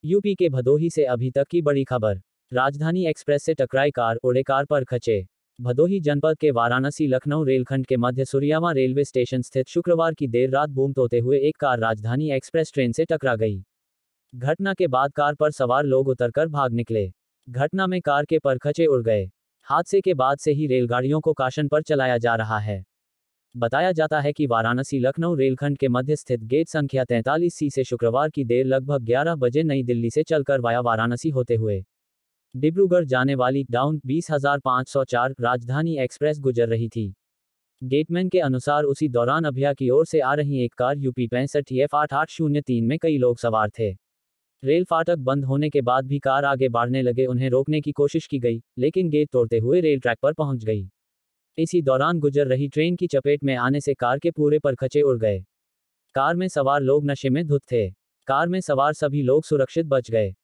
UP के भदोही से अभी तक की बड़ी खबर। राजधानी एक्सप्रेस से टकराई कार, उड़े कार पर खचे। भदोही जनपद के वाराणसी लखनऊ रेलखंड के मध्य सुरियामा रेलवे स्टेशन स्थित शुक्रवार की देर रात बूम तोड़ते हुए एक कार राजधानी एक्सप्रेस ट्रेन से टकरा गई। घटना के बाद कार पर सवार लोग उतरकर भाग निकले। घटना में कार के परखचे उड़ गए। हादसे के बाद से ही रेलगाड़ियों को काशन पर चलाया जा रहा है। बताया जाता है कि वाराणसी लखनऊ रेलखंड के मध्य स्थित गेट संख्या 43C से शुक्रवार की देर लगभग 11 बजे नई दिल्ली से चलकर वाया वाराणसी होते हुए डिब्रूगढ़ जाने वाली डाउन 20,504 राजधानी एक्सप्रेस गुजर रही थी। गेटमैन के अनुसार उसी दौरान अभया की ओर से आ रही एक कार यूपी 65F8803 में कई लोग सवार थे। रेल फाटक बंद होने के बाद भी कार आगे बढ़ने लगे। उन्हें रोकने की कोशिश की गई, लेकिन गेट तोड़ते हुए रेल ट्रैक पर पहुंच गई। इसी दौरान गुजर रही ट्रेन की चपेट में आने से कार के पूरे परखचे उड़ गए। कार में सवार लोग नशे में धुत थे। कार में सवार सभी लोग सुरक्षित बच गए।